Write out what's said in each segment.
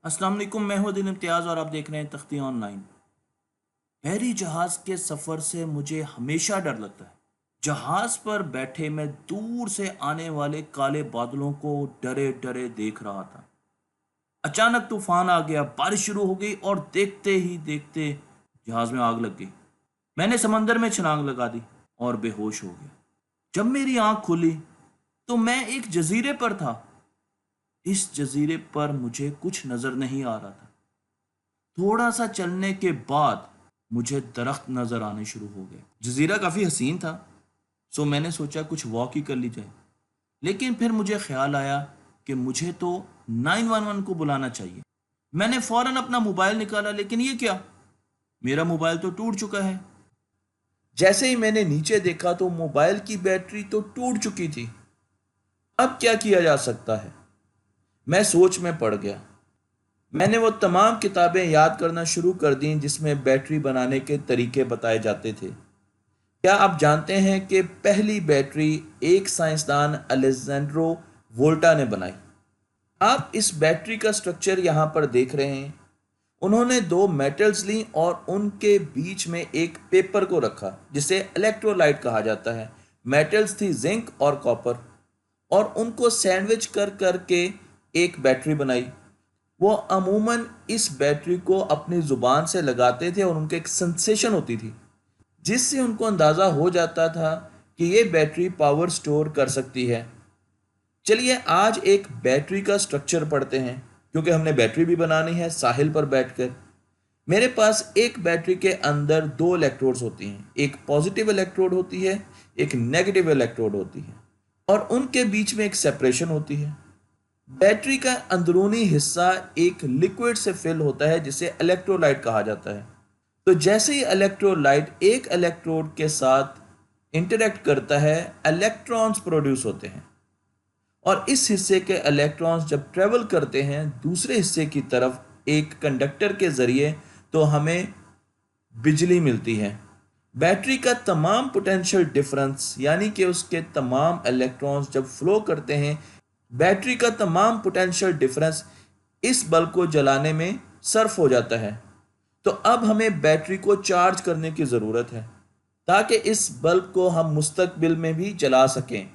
अस्सलाम वालेकुम। मैं हूं दिन इम्तियाज़ और आप देख रहे हैं तख्ती ऑनलाइन। बहरी जहाज़ के सफ़र से मुझे हमेशा डर लगता है। जहाज़ पर बैठे मैं दूर से आने वाले काले बादलों को डरे डरे देख रहा था। अचानक तूफान आ गया, बारिश शुरू हो गई और देखते ही देखते जहाज़ में आग लग गई। मैंने समंदर में छलांग लगा दी और बेहोश हो गया। जब मेरी आंख खुली तो मैं एक जजीरे पर था। इस जजीरे पर मुझे कुछ नज़र नहीं आ रहा था। थोड़ा सा चलने के बाद मुझे दरख्त नजर आने शुरू हो गए। जजीरा काफी हसीन था, सो मैंने सोचा कुछ वॉक ही कर ली जाए। लेकिन फिर मुझे ख्याल आया कि मुझे तो 911 को बुलाना चाहिए। मैंने फौरन अपना मोबाइल निकाला, लेकिन ये क्या, मेरा मोबाइल तो टूट चुका है। जैसे ही मैंने नीचे देखा तो मोबाइल की बैटरी तो टूट चुकी थी। अब क्या किया जा सकता है? मैं सोच में पड़ गया। मैंने वो तमाम किताबें याद करना शुरू कर दी जिसमें बैटरी बनाने के तरीके बताए जाते थे। क्या आप जानते हैं कि पहली बैटरी एक साइंसदान अलेजेंड्रो वोल्टा ने बनाई? आप इस बैटरी का स्ट्रक्चर यहाँ पर देख रहे हैं। उन्होंने दो मेटल्स ली और उनके बीच में एक पेपर को रखा जिसे इलेक्ट्रोलाइट कहा जाता है। मेटल्स थी जिंक और कॉपर, और उनको सैंडविच कर करके एक बैटरी बनाई। वो अमूमन इस बैटरी को अपनी ज़ुबान से लगाते थे और उनके एक सेंसेशन होती थी जिससे उनको अंदाज़ा हो जाता था कि ये बैटरी पावर स्टोर कर सकती है। चलिए आज एक बैटरी का स्ट्रक्चर पढ़ते हैं, क्योंकि हमने बैटरी भी बनानी है साहिल पर बैठकर। मेरे पास एक बैटरी के अंदर दो इलेक्ट्रोड्स होती हैं, एक पॉजिटिव इलेक्ट्रोड होती है, एक नेगेटिव इलेक्ट्रोड होती है, और उनके बीच में एक सेपरेशन होती है। बैटरी का अंदरूनी हिस्सा एक लिक्विड से फिल होता है जिसे इलेक्ट्रोलाइट कहा जाता है। तो जैसे ही इलेक्ट्रोलाइट एक इलेक्ट्रोड के साथ इंटरेक्ट करता है, इलेक्ट्रॉन्स प्रोड्यूस होते हैं, और इस हिस्से के इलेक्ट्रॉन्स जब ट्रेवल करते हैं दूसरे हिस्से की तरफ एक कंडक्टर के जरिए, तो हमें बिजली मिलती है। बैटरी का तमाम पोटेंशियल डिफरेंस, यानी कि उसके तमाम इलेक्ट्रॉन्स जब फ्लो करते हैं, बैटरी का तमाम पोटेंशियल डिफरेंस इस बल्ब को जलाने में सर्फ हो जाता है। तो अब हमें बैटरी को चार्ज करने की ज़रूरत है ताकि इस बल्ब को हम मुस्तकबिल में भी जला सकें।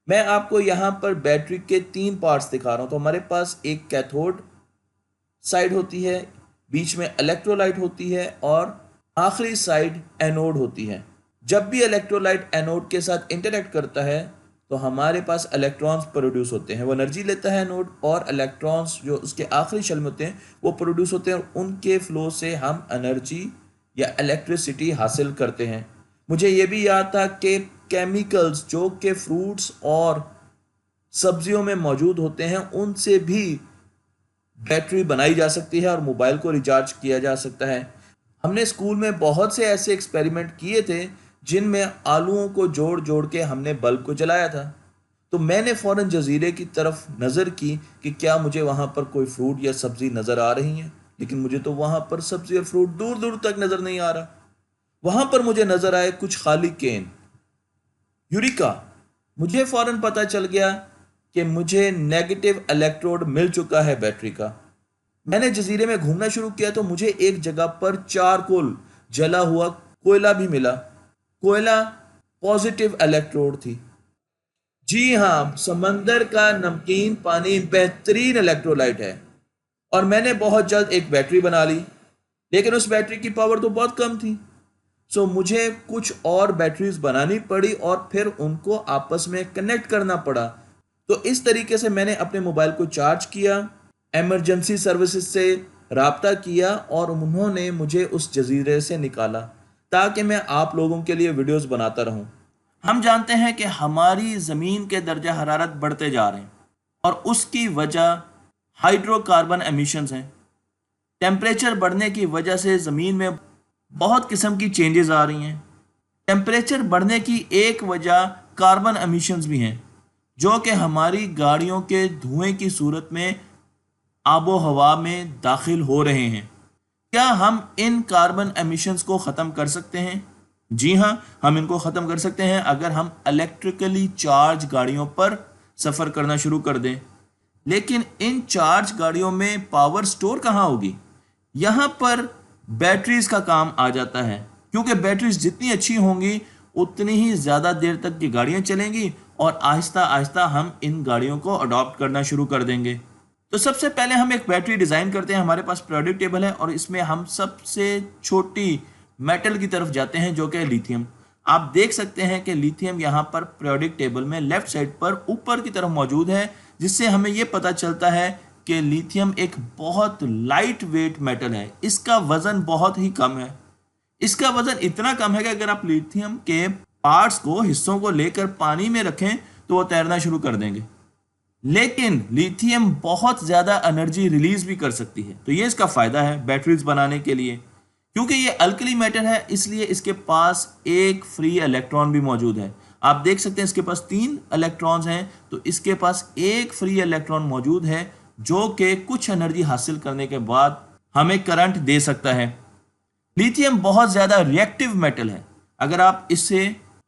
मैं आपको यहाँ पर बैटरी के तीन पार्ट्स दिखा रहा हूँ। तो हमारे पास एक कैथोड साइड होती है, बीच में इलेक्ट्रोलाइट होती है, और आखिरी साइड एनोड होती है। जब भी इलेक्ट्रोलाइट एनोड के साथ इंटरेक्ट करता है तो हमारे पास इलेक्ट्रॉन्स प्रोड्यूस होते हैं। वो एनर्जी लेता है एनोड, और इलेक्ट्रॉन्स जो उसके आखिरी शेल में होते हैं वो प्रोड्यूस होते हैं, और उनके फ्लो से हम एनर्जी या इलेक्ट्रिसिटी हासिल करते हैं। मुझे ये भी याद था कि केमिकल्स जो कि फ्रूट्स और सब्जियों में मौजूद होते हैं उनसे भी बैटरी बनाई जा सकती है और मोबाइल को रिचार्ज किया जा सकता है। हमने स्कूल में बहुत से ऐसे एक्सपेरिमेंट किए थे जिनमें आलूओं को जोड़ जोड़ के हमने बल्ब को जलाया था। तो मैंने फ़ौरन जजीरे की तरफ नज़र की कि क्या मुझे वहाँ पर कोई फ्रूट या सब्ज़ी नज़र आ रही है, लेकिन मुझे तो वहाँ पर सब्ज़ी और फ्रूट दूर दूर तक नज़र नहीं आ रहा। वहाँ पर मुझे नज़र आए कुछ खाली केन। यूरिका! मुझे फ़ौरन पता चल गया कि मुझे नेगेटिव इलेक्ट्रोड मिल चुका है बैटरी का। मैंने जजीरे में घूमना शुरू किया तो मुझे एक जगह पर चारकोल, जला हुआ कोयला भी मिला। कोयला पॉजिटिव इलेक्ट्रोड थी। जी हाँ, समंदर का नमकीन पानी बेहतरीन इलेक्ट्रोलाइट है। और मैंने बहुत जल्द एक बैटरी बना ली, लेकिन उस बैटरी की पावर तो बहुत कम थी। सो मुझे कुछ और बैटरीज बनानी पड़ी और फिर उनको आपस में कनेक्ट करना पड़ा। तो इस तरीके से मैंने अपने मोबाइल को चार्ज किया, इमरजेंसी सर्विसेज से राब्ता किया, और उन्होंने मुझे उस जजीरे से निकाला ताकि मैं आप लोगों के लिए वीडियोस बनाता रहूं। हम जानते हैं कि हमारी ज़मीन के दर्जा हरारत बढ़ते जा रहे हैं, और उसकी वजह हाइड्रोकार्बन एमिशंस हैं। टेम्परेचर बढ़ने की वजह से ज़मीन में बहुत किस्म की चेंजेस आ रही हैं। टेम्परेचर बढ़ने की एक वजह कार्बन एमिशंस भी हैं, जो कि हमारी गाड़ियों के धुएं की सूरत में आबो हवा में दाखिल हो रहे हैं। क्या हम इन कार्बन एमिशंस को ख़त्म कर सकते हैं? जी हाँ, हम इनको ख़त्म कर सकते हैं अगर हम इलेक्ट्रिकली चार्ज गाड़ियों पर सफ़र करना शुरू कर दें। लेकिन इन चार्ज गाड़ियों में पावर स्टोर कहाँ होगी? यहाँ पर बैटरीज का काम आ जाता है, क्योंकि बैटरीज जितनी अच्छी होंगी उतनी ही ज़्यादा देर तक ये गाड़ियाँ चलेंगी और आहिस्ता आहिस्ता हम इन गाड़ियों को अडॉप्ट करना शुरू कर देंगे। तो सबसे पहले हम एक बैटरी डिज़ाइन करते हैं। हमारे पास पीरियोडिक टेबल है और इसमें हम सबसे छोटी मेटल की तरफ जाते हैं जो कि लिथियम। आप देख सकते हैं कि लिथियम यहाँ पर पीरियोडिक टेबल में लेफ्ट साइड पर ऊपर की तरफ मौजूद है, जिससे हमें ये पता चलता है कि लिथियम एक बहुत लाइट वेट मेटल है। इसका वजन बहुत ही कम है। इसका वजन इतना कम है कि अगर आप लिथियम के पार्ट्स को, हिस्सों को लेकर पानी में रखें तो वो तैरना शुरू कर देंगे। लेकिन लिथियम बहुत ज़्यादा एनर्जी रिलीज भी कर सकती है, तो ये इसका फ़ायदा है बैटरीज बनाने के लिए। क्योंकि ये अल्कली मेटल है इसलिए इसके पास एक फ्री इलेक्ट्रॉन भी मौजूद है। आप देख सकते हैं इसके पास 3 इलेक्ट्रॉन्स हैं, तो इसके पास एक फ्री इलेक्ट्रॉन मौजूद है जो कि कुछ एनर्जी हासिल करने के बाद हमें करंट दे सकता है। लिथियम बहुत ज़्यादा रिएक्टिव मेटल है। अगर आप इसे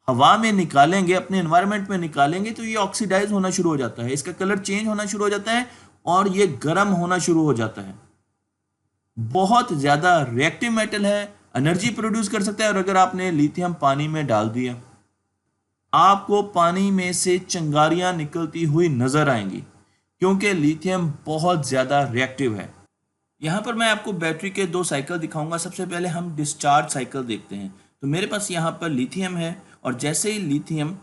हवा में निकालेंगे, अपने एनवायरनमेंट में निकालेंगे, तो ये ऑक्सीडाइज होना शुरू हो जाता है, इसका कलर चेंज होना शुरू हो जाता है और ये गर्म होना शुरू हो जाता है। बहुत ज़्यादा रिएक्टिव मेटल है, एनर्जी प्रोड्यूस कर सकता है। और अगर आपने लिथियम पानी में डाल दिया, आपको पानी में से चिंगारियां निकलती हुई नजर आएंगी, क्योंकि लिथियम बहुत ज़्यादा रिएक्टिव है। यहाँ पर मैं आपको बैटरी के 2 साइकिल दिखाऊंगा। सबसे पहले हम डिस्चार्ज साइकिल देखते हैं। तो मेरे पास यहाँ पर लिथियम है और जैसे ही लिथियम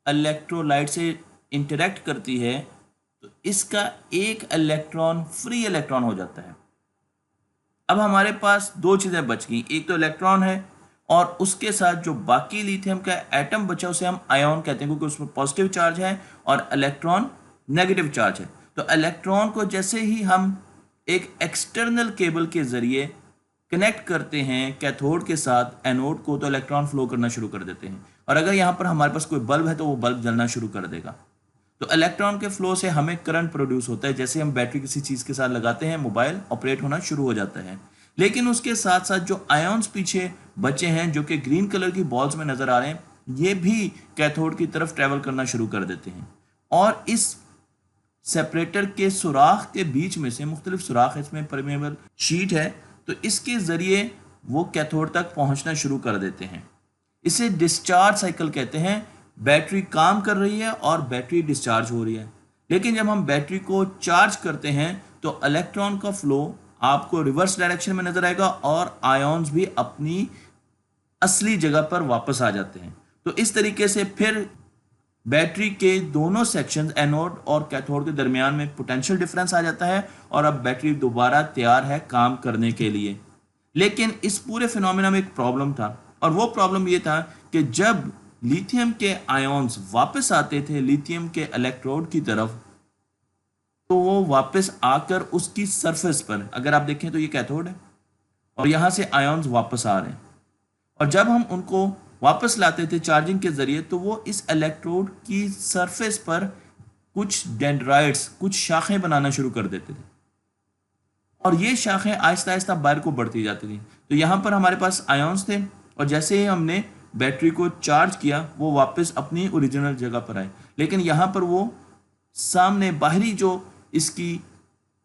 इलेक्ट्रोलाइट से इंटरेक्ट करती है तो इसका एक इलेक्ट्रॉन फ्री इलेक्ट्रॉन हो जाता है। अब हमारे पास 2 चीज़ें बच गई, एक तो इलेक्ट्रॉन है और उसके साथ जो बाकी लिथियम का एटम बचा उसे हम आयन कहते हैं, क्योंकि उसमें पॉजिटिव चार्ज है और इलेक्ट्रॉन नेगेटिव चार्ज है। तो इलेक्ट्रॉन को जैसे ही हम एक एक्सटर्नल केबल के ज़रिए कनेक्ट करते हैं कैथोड के साथ एनोड को, तो इलेक्ट्रॉन फ्लो करना शुरू कर देते हैं। और अगर यहाँ पर हमारे पास कोई बल्ब है तो वो बल्ब जलना शुरू कर देगा। तो इलेक्ट्रॉन के फ्लो से हमें करंट प्रोड्यूस होता है। जैसे हम बैटरी किसी चीज़ के साथ लगाते हैं, मोबाइल ऑपरेट होना शुरू हो जाता है। लेकिन उसके साथ साथ जो आयन्स पीछे बचे हैं, जो कि ग्रीन कलर की बॉल्स में नज़र आ रहे हैं, ये भी कैथोड की तरफ ट्रैवल करना शुरू कर देते हैं। और इस सेपरेटर के सुराख के बीच में से, मुख्तलिफ सुराख, इसमें परमेबल शीट है, तो इसके ज़रिए वो कैथोड तक पहुंचना शुरू कर देते हैं। इसे डिस्चार्ज साइकिल कहते हैं। बैटरी काम कर रही है और बैटरी डिस्चार्ज हो रही है। लेकिन जब हम बैटरी को चार्ज करते हैं तो इलेक्ट्रॉन का फ्लो आपको रिवर्स डायरेक्शन में नजर आएगा और आयन्स भी अपनी असली जगह पर वापस आ जाते हैं। तो इस तरीके से फिर बैटरी के दोनों सेक्शन, एनोड और कैथोड के दरमियान में पोटेंशियल डिफरेंस आ जाता है और अब बैटरी दोबारा तैयार है काम करने के लिए। लेकिन इस पूरे फिनोमेना में एक प्रॉब्लम था, और वो प्रॉब्लम ये था कि जब लिथियम के आयन्स वापस आते थे लिथियम के इलेक्ट्रोड की तरफ, तो वो वापस आकर उसकी सरफेस पर, अगर आप देखें तो ये कैथोड है और यहाँ से आयन्स वापस आ रहे हैं, और जब हम उनको वापस लाते थे चार्जिंग के ज़रिए तो वो इस इलेक्ट्रोड की सरफेस पर कुछ डेंड्राइट्स, कुछ शाखें बनाना शुरू कर देते थे और ये शाखें आहिस्ता आहिस्ता बाहर को बढ़ती जाती थी। तो यहाँ पर हमारे पास आयन्स थे और जैसे ही हमने बैटरी को चार्ज किया वो वापस अपनी ओरिजिनल जगह पर आए। लेकिन यहाँ पर वो सामने बाहरी जो इसकी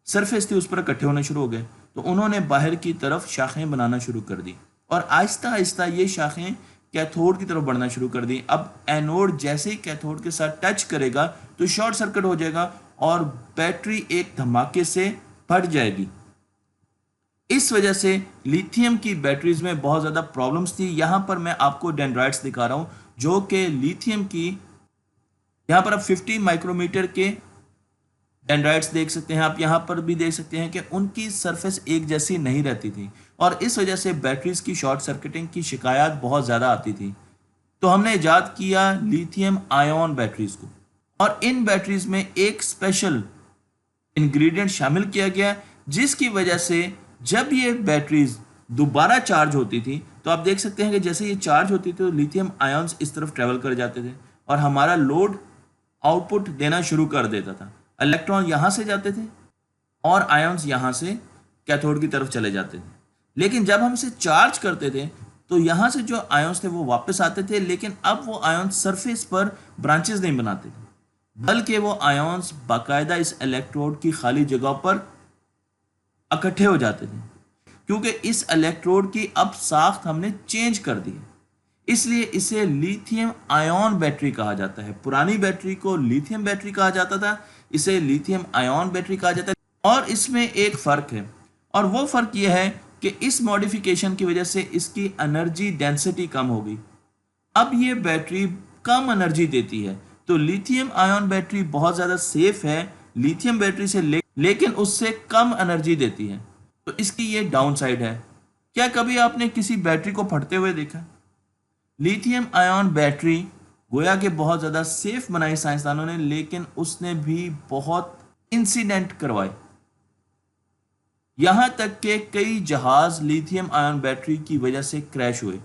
सरफेस थी उस पर इकट्ठे होने शुरू हो गए, तो उन्होंने बाहर की तरफ शाखें बनाना शुरू कर दी और आहिस्ता आहिस्ता ये शाखें कैथोड की तरफ बढ़ना शुरू कर दी। अब एनोड जैसे ही कैथोड के साथ टच करेगा तो शॉर्ट सर्किट हो जाएगा और बैटरी एक धमाके से फट जाएगी। इस वजह से लिथियम की बैटरीज में बहुत ज़्यादा प्रॉब्लम्स थी। यहाँ पर मैं आपको डेंड्राइट्स दिखा रहा हूँ जो कि लिथियम की, यहाँ पर आप 50 माइक्रोमीटर के डेंड्राइट्स देख सकते हैं। आप यहाँ पर भी देख सकते हैं कि उनकी सरफेस एक जैसी नहीं रहती थी और इस वजह से बैटरीज की शॉर्ट सर्किटिंग की शिकायत बहुत ज़्यादा आती थी। तो हमने इजाद किया लिथियम आयन बैटरीज को और इन बैटरीज में एक स्पेशल इंग्रेडिएंट शामिल किया गया जिसकी वजह से जब ये बैटरीज दोबारा चार्ज होती थी तो आप देख सकते हैं कि जैसे ये चार्ज होती थी तो लिथियम आयन्स इस तरफ ट्रेवल कर जाते थे और हमारा लोड आउटपुट देना शुरू कर देता था। इलेक्ट्रॉन यहाँ से जाते थे और आयन्स यहाँ से कैथोड की तरफ चले जाते थे। लेकिन जब हम इसे चार्ज करते थे तो यहाँ से जो आयन्स थे वो वापस आते थे, लेकिन अब वो आयन्स सरफेस पर ब्रांचेस नहीं बनाते थे। बल्कि वो आयॉन्स बाकायदा इस इलेक्ट्रोड की खाली जगह पर इकट्ठे हो जाते थे, क्योंकि इस इलेक्ट्रोड की अब साख्त हमने चेंज कर दी है। इसलिए इसे लिथियम आयन बैटरी कहा जाता है। पुरानी बैटरी को लिथियम बैटरी कहा जाता था, इसे लिथियम आयन बैटरी कहा जाता है। और इसमें एक फ़र्क है, और वो फ़र्क यह है कि इस मॉडिफिकेशन की वजह से इसकी एनर्जी डेंसिटी कम हो गई। अब ये बैटरी कम एनर्जी देती है। तो लिथियम आयन बैटरी बहुत ज़्यादा सेफ है लिथियम बैटरी से, लेकिन उससे कम एनर्जी देती है। तो इसकी ये डाउन साइड है। क्या कभी आपने किसी बैटरी को फटते हुए देखा? लिथियम आयन बैटरी गोया के बहुत ज़्यादा सेफ बनाई साइंसदानों ने, लेकिन उसने भी बहुत इंसिडेंट करवाए। यहां तक कि कई जहाज लिथियम आयन बैटरी की वजह से क्रैश हुए।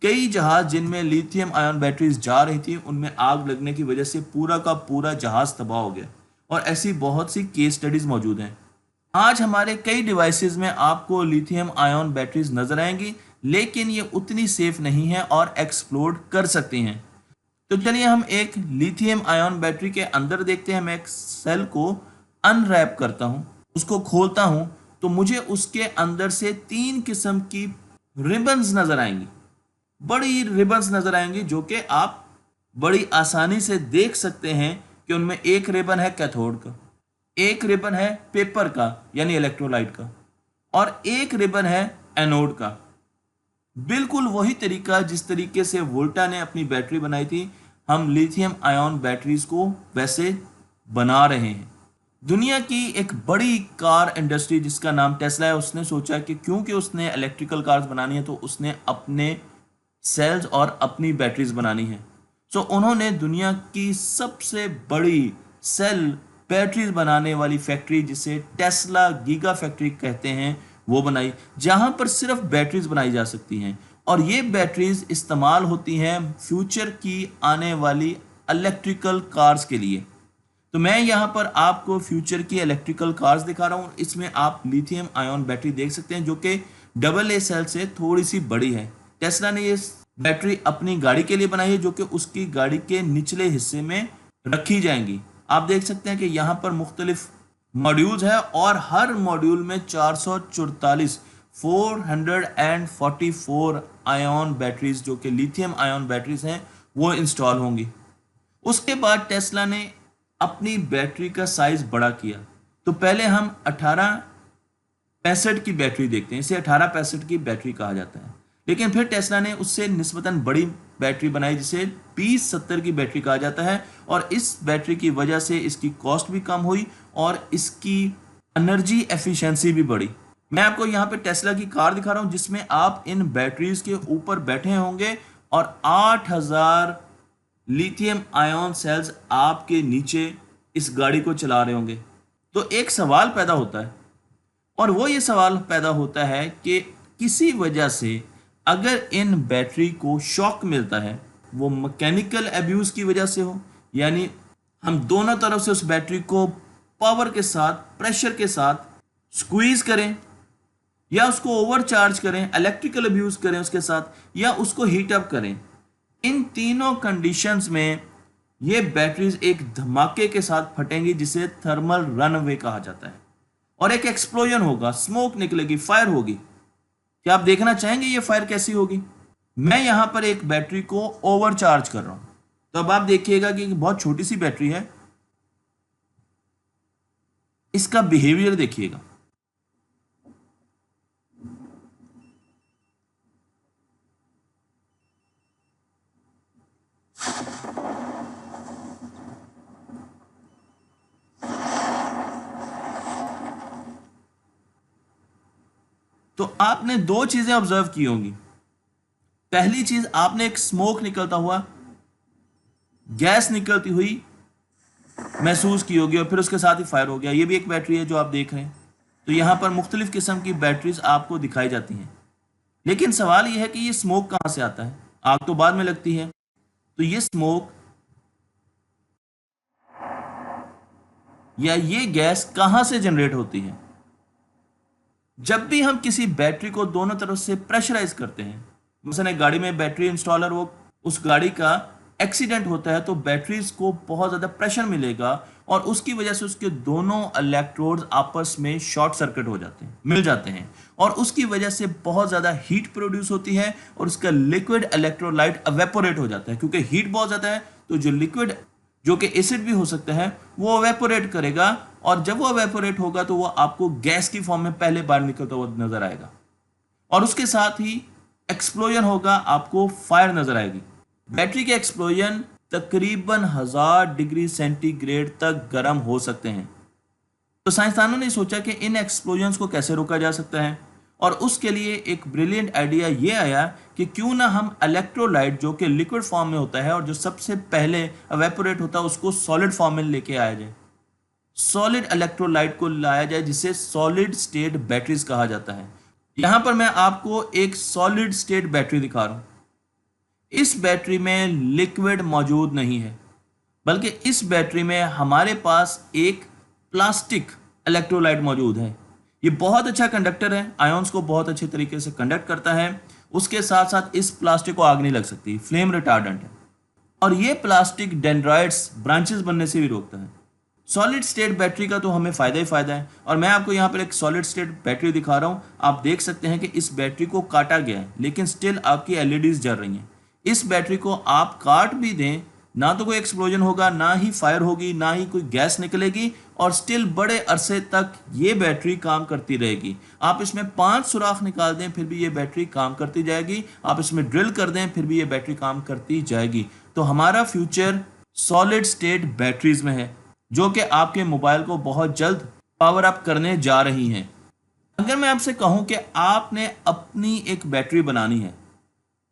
कई जहाज जिनमें लिथियम आयन बैटरीज जा रही थी, उनमें आग लगने की वजह से पूरा का पूरा जहाज तबाह हो गया। और ऐसी बहुत सी केस स्टडीज मौजूद हैं। आज हमारे कई डिवाइसेस में आपको लिथियम आयन बैटरीज नजर आएंगी, लेकिन ये उतनी सेफ नहीं है और एक्सप्लोड कर सकती हैं। तो चलिए हम एक लिथियम आयन बैटरी के अंदर देखते हैं। मैं एक सेल को अनरैप करता हूं, उसको खोलता हूं, तो मुझे उसके अंदर से 3 किस्म की रिबन्स नजर आएंगी। बड़ी रिबन्स नजर आएंगी जो कि आप बड़ी आसानी से देख सकते हैं कि उनमें एक रिबन है कैथोड का, एक रिबन है पेपर का यानी इलेक्ट्रोलाइट का, और एक रिबन है एनोड का। बिल्कुल वही तरीका जिस तरीके से वोल्टा ने अपनी बैटरी बनाई थी, हम लिथियम आयन बैटरीज को वैसे बना रहे हैं। दुनिया की एक बड़ी कार इंडस्ट्री जिसका नाम टेस्ला है, उसने सोचा कि क्योंकि उसने इलेक्ट्रिकल कार्स बनानी है तो उसने अपने सेल्स और अपनी बैटरीज बनानी है। सो उन्होंने दुनिया की सबसे बड़ी सेल बैटरीज बनाने वाली फैक्ट्री, जिसे टेस्ला गीगा फैक्ट्री कहते हैं, वो बनाई, जहां पर सिर्फ बैटरीज बनाई जा सकती हैं। और ये बैटरीज इस्तेमाल होती हैं फ्यूचर की आने वाली इलेक्ट्रिकल कार्स के लिए। तो मैं यहाँ पर आपको फ्यूचर की इलेक्ट्रिकल कार्स दिखा रहा हूँ। इसमें आप लिथियम आयन बैटरी देख सकते हैं जो कि AA सेल से थोड़ी सी बड़ी है। टेस्ला ने ये बैटरी अपनी गाड़ी के लिए बनाई है, जो कि उसकी गाड़ी के निचले हिस्से में रखी जाएंगी। आप देख सकते हैं कि यहाँ पर मुख्तलिफ मॉड्यूल्स है और हर मॉड्यूल में 444 आयन बैटरीज जो कि लिथियम आयन बैटरीज हैं वो इंस्टॉल होंगी। उसके बाद टेस्ला ने अपनी बैटरी का साइज बड़ा किया। तो पहले हम 1865 की बैटरी देखते हैं, इसे 1865 की बैटरी कहा जाता है। लेकिन फिर टेस्ला ने उससे निस्बतन बड़ी बैटरी बनाई जिसे 2070 की बैटरी कहा जाता है, और इस बैटरी की वजह से इसकी कॉस्ट भी कम हुई और इसकी एनर्जी एफिशिएंसी भी बढ़ी। मैं आपको यहाँ पे टेस्ला की कार दिखा रहा हूँ जिसमें आप इन बैटरीज के ऊपर बैठे होंगे और 8000 लिथियम आयन सेल्स आपके नीचे इस गाड़ी को चला रहे होंगे। तो एक सवाल पैदा होता है, और वो ये सवाल पैदा होता है कि किसी वजह से अगर इन बैटरी को शॉक मिलता है, वो मैकेनिकल एब्यूज़ की वजह से हो, यानी हम दोनों तरफ से उस बैटरी को पावर के साथ, प्रेशर के साथ स्क्वीज करें, या उसको ओवरचार्ज करें, इलेक्ट्रिकल अब्यूज़ करें उसके साथ, या उसको हीट अप करें, इन तीनों कंडीशंस में ये बैटरीज एक धमाके के साथ फटेंगी जिसे थर्मल रनअवे कहा जाता है, और एक एक्सप्लोजन होगा, स्मोक निकलेगी, फायर होगी। क्या आप देखना चाहेंगे ये फायर कैसी होगी? मैं यहां पर एक बैटरी को ओवरचार्ज कर रहा हूं, तो अब आप देखिएगा कि बहुत छोटी सी बैटरी है, इसका बिहेवियर देखिएगा। तो आपने दो चीजें ऑब्जर्व की होंगी। पहली चीज, आपने एक स्मोक निकलता हुआ, गैस निकलती हुई महसूस की होगी, और फिर उसके साथ ही फायर हो गया। ये भी एक बैटरी है जो आप देख रहे हैं। तो यहां पर मुख्तलिफ किस्म की बैटरीज आपको दिखाई जाती हैं। लेकिन सवाल यह है कि ये स्मोक कहां से आता है? आग तो बाद में लगती है। तो ये स्मोक या ये गैस कहां से जनरेट होती है? जब भी हम किसी बैटरी को दोनों तरफ से प्रेशराइज करते हैं, मसलन एक गाड़ी में बैटरी इंस्टॉलर, वो उस गाड़ी का एक्सीडेंट होता है तो बैटरीज को बहुत ज़्यादा प्रेशर मिलेगा और उसकी वजह से उसके दोनों इलेक्ट्रोड्स आपस में शॉर्ट सर्किट हो जाते हैं, मिल जाते हैं, और उसकी वजह से बहुत ज़्यादा हीट प्रोड्यूस होती है और उसका लिक्विड इलेक्ट्रोलाइट एवेपोरेट हो जाता है। क्योंकि हीट बहुत ज़्यादा है तो जो लिक्विड, जो कि एसिड भी हो सकता है, वो एवेपोरेट करेगा, और जब वो एवेपोरेट होगा तो वो आपको गैस की फॉर्म में पहले बाहर निकलता हुआ नजर आएगा, और उसके साथ ही एक्सप्लोजन होगा, आपको फायर नजर आएगी। बैटरी के एक्सप्लोजन तकरीबन 1000 डिग्री सेंटीग्रेड तक गर्म हो सकते हैं। तो साइंसदानों ने सोचा कि इन एक्सप्लोजन्स को कैसे रोका जा सकता है, और उसके लिए एक ब्रिलियंट आइडिया ये आया कि क्यों ना हम इलेक्ट्रोलाइट, जो कि लिक्विड फॉर्म में होता है और जो सबसे पहले एवेपोरेट होता है, उसको सॉलिड फॉर्म में लेके आया जाए। सॉलिड इलेक्ट्रोलाइट को लाया जाए, जिसे सॉलिड स्टेट बैटरीज कहा जाता है। यहां पर मैं आपको एक सॉलिड स्टेट बैटरी दिखा रहा हूं। इस बैटरी में लिक्विड मौजूद नहीं है, बल्कि इस बैटरी में हमारे पास एक प्लास्टिक इलेक्ट्रोलाइट मौजूद है। ये बहुत अच्छा कंडक्टर है, आयंस को बहुत अच्छे तरीके से कंडक्ट करता है। उसके साथ साथ इस प्लास्टिक को आग नहीं लग सकती, फ्लेम रिटार्डेंट है, और ये प्लास्टिक डेंड्राइट्स, ब्रांचेस बनने से भी रोकता है। सॉलिड स्टेट बैटरी का तो हमें फ़ायदा ही फ़ायदा है, और मैं आपको यहाँ पर एक सॉलिड स्टेट बैटरी दिखा रहा हूँ। आप देख सकते हैं कि इस बैटरी को काटा गया है, लेकिन स्टिल आपकी एलईडीज जल रही हैं। इस बैटरी को आप काट भी दें, ना तो कोई एक्सप्लोजन होगा, ना ही फायर होगी, ना ही कोई गैस निकलेगी, और स्टिल बड़े अरसे तक ये बैटरी काम करती रहेगी। आप इसमें 5 सुराख निकाल दें फिर भी ये बैटरी काम करती जाएगी, आप इसमें ड्रिल कर दें फिर भी ये बैटरी काम करती जाएगी। तो हमारा फ्यूचर सॉलिड स्टेट बैटरीज में है, जो कि आपके मोबाइल को बहुत जल्द पावर अप करने जा रही हैं। अगर मैं आपसे कहूं कि आपने अपनी एक बैटरी बनानी है,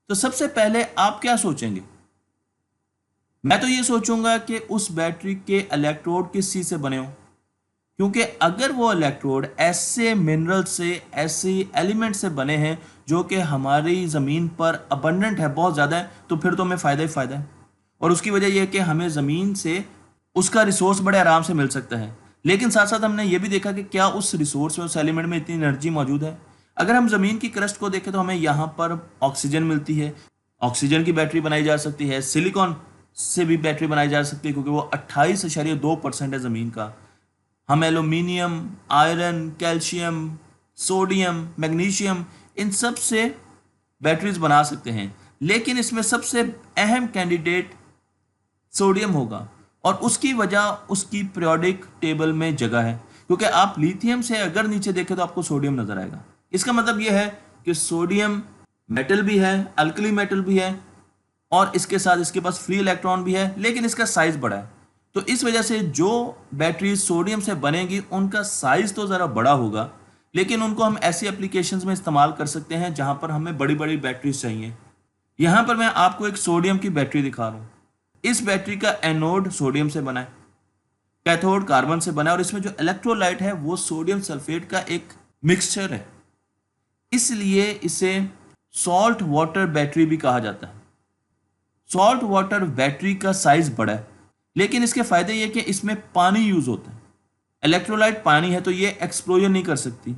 तो सबसे पहले आप क्या सोचेंगे? मैं तो ये सोचूंगा कि उस बैटरी के इलेक्ट्रोड किस चीज से बने हो, क्योंकि अगर वो इलेक्ट्रोड ऐसे मिनरल से, ऐसे एलिमेंट से बने हैं जो कि हमारी ज़मीन पर अबंडेंट है, बहुत ज़्यादा है, तो फिर तो हमें फ़ायदा ही फ़ायदा है। और उसकी वजह यह है कि हमें ज़मीन से उसका रिसोर्स बड़े आराम से मिल सकता है। लेकिन साथ साथ हमने ये भी देखा कि क्या उस रिसोर्स में, उस एलिमेंट में इतनी एनर्जी मौजूद है। अगर हम ज़मीन की क्रस्ट को देखें तो हमें यहाँ पर ऑक्सीजन मिलती है, ऑक्सीजन की बैटरी बनाई जा सकती है। सिलिकॉन से भी बैटरी बनाई जा सकती है, क्योंकि वो 28.2% है ज़मीन का। हम aluminium, iron, calcium, sodium, magnesium, इन सब से बैटरीज बना सकते हैं। लेकिन इसमें सबसे अहम कैंडिडेट सोडियम होगा, और उसकी वजह उसकी पीरियोडिक टेबल में जगह है। क्योंकि आप लिथियम से अगर नीचे देखें तो आपको सोडियम नजर आएगा। इसका मतलब यह है कि सोडियम मेटल भी है, अल्कली मेटल भी है, और इसके साथ इसके पास फ्री इलेक्ट्रॉन भी है, लेकिन इसका साइज बड़ा है। तो इस वजह से जो बैटरी सोडियम से बनेगी उनका साइज तो ज़रा बड़ा होगा, लेकिन उनको हम ऐसी एप्लीकेशंस में इस्तेमाल कर सकते हैं जहां पर हमें बड़ी बड़ी बैटरीज चाहिए। यहां पर मैं आपको एक सोडियम की बैटरी दिखा रहा हूं। इस बैटरी का एनोड सोडियम से बना है, कैथोड कार्बन से बना है, और इसमें जो इलेक्ट्रोलाइट है वो सोडियम सल्फेट का एक मिक्सचर है। इसलिए इसे सॉल्ट वाटर बैटरी भी कहा जाता है। सॉल्ट वाटर बैटरी का साइज बड़ा है, लेकिन इसके फायदे ये कि इसमें पानी यूज होता है। इलेक्ट्रोलाइट पानी है तो ये एक्सप्लोजन नहीं कर सकती,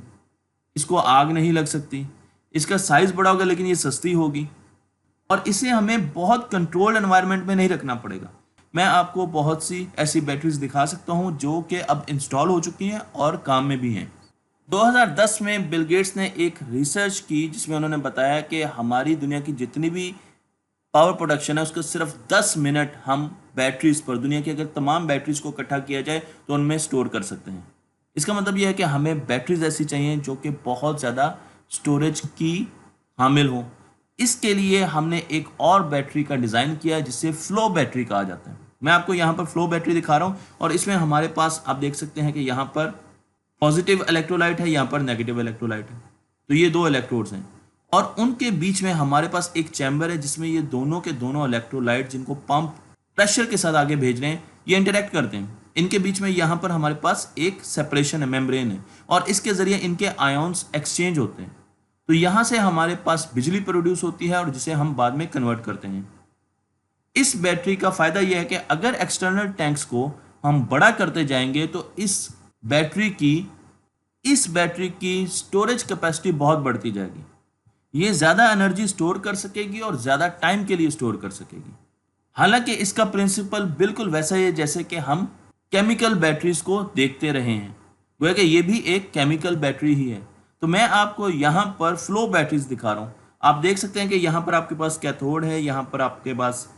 इसको आग नहीं लग सकती, इसका साइज बड़ा होगा, लेकिन ये सस्ती होगी, और इसे हमें बहुत कंट्रोल्ड एनवायरनमेंट में नहीं रखना पड़ेगा। मैं आपको बहुत सी ऐसी बैटरीज दिखा सकता हूं जो कि अब इंस्टॉल हो चुकी हैं और काम में भी हैं। 2010 में बिल गेट्स ने एक रिसर्च की, जिसमें उन्होंने बताया कि हमारी दुनिया की जितनी भी पावर प्रोडक्शन है उसका सिर्फ 10 मिनट हम बैटरीज पर, दुनिया की अगर तमाम बैटरीज को इकट्ठा किया जाए तो उनमें स्टोर कर सकते हैं। इसका मतलब यह है कि हमें बैटरीज ऐसी चाहिए जो कि बहुत ज़्यादा स्टोरेज की हामिल हो। इसके लिए हमने एक और बैटरी का डिज़ाइन किया है जिसे फ्लो बैटरी कहा जाता है। मैं आपको यहाँ पर फ्लो बैटरी दिखा रहा हूँ, और इसमें हमारे पास आप देख सकते हैं कि यहाँ पर पॉजिटिव इलेक्ट्रोलाइट है, यहाँ पर नेगेटिव इलेक्ट्रोलाइट है। तो ये दो इलेक्ट्रोड्स हैं, और उनके बीच में हमारे पास एक चैम्बर है जिसमें ये दोनों के दोनों इलेक्ट्रोलाइट, जिनको पंप प्रेशर के साथ आगे भेज रहे हैं, ये इंटरेक्ट करते हैं। इनके बीच में यहाँ पर हमारे पास एक सेपरेशन है, मेम्ब्रेन है, और इसके ज़रिए इनके आयन्स एक्सचेंज होते हैं। तो यहाँ से हमारे पास बिजली प्रोड्यूस होती है, और जिसे हम बाद में कन्वर्ट करते हैं। इस बैटरी का फ़ायदा यह है कि अगर एक्सटर्नल टैंक्स को हम बड़ा करते जाएंगे तो इस बैटरी की स्टोरेज कैपेसिटी बहुत बढ़ती जाएगी। ये ज़्यादा एनर्जी स्टोर कर सकेगी और ज़्यादा टाइम के लिए स्टोर कर सकेगी। हालांकि इसका प्रिंसिपल बिल्कुल वैसा ही है जैसे कि हम केमिकल बैटरीज को देखते रहे हैं, गोया कि ये भी एक केमिकल बैटरी ही है। तो मैं आपको यहाँ पर फ्लो बैटरीज दिखा रहा हूँ। आप देख सकते हैं कि यहाँ पर आपके पास कैथोड है, यहाँ पर आपके पास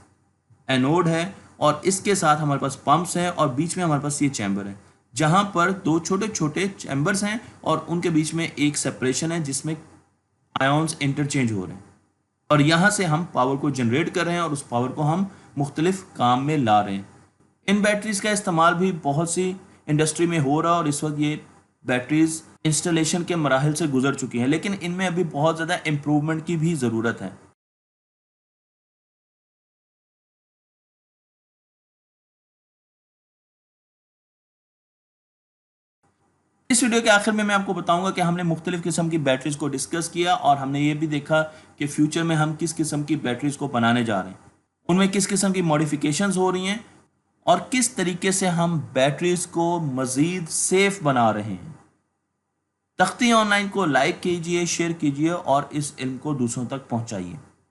एनोड है, और इसके साथ हमारे पास पंप्स हैं, और बीच में हमारे पास ये चैम्बर है जहाँ पर दो छोटे छोटे चैम्बर्स हैं और उनके बीच में एक सेपरेशन है जिसमें आयॉन्स इंटरचेंज हो रहे हैं, और यहाँ से हम पावर को जनरेट कर रहे हैं और उस पावर को हम मुख्तलिफ काम में ला रहे हैं। इन बैटरीज का इस्तेमाल भी बहुत सी इंडस्ट्री में हो रहा है और इस वक्त ये बैटरीज इंस्टॉलेशन के मराहल से गुजर चुकी हैं, लेकिन इनमें अभी बहुत ज़्यादा इम्प्रूवमेंट की भी ज़रूरत है। इस वीडियो के आखिर में मैं आपको बताऊंगा कि हमने मुख्तलिफ किस्म की बैटरीज को डिस्कस किया और हमने ये भी देखा कि फ्यूचर में हम किस किस्म की बैटरीज को बनाने जा रहे हैं, उनमें किस किस्म की मॉडिफिकेशंस हो रही हैं और किस तरीके से हम बैटरीज को मज़ीद सेफ बना रहे हैं। तख्ती ऑनलाइन को लाइक कीजिए, शेयर कीजिए और इस इल्म को दूसरों तक पहुंचाइए।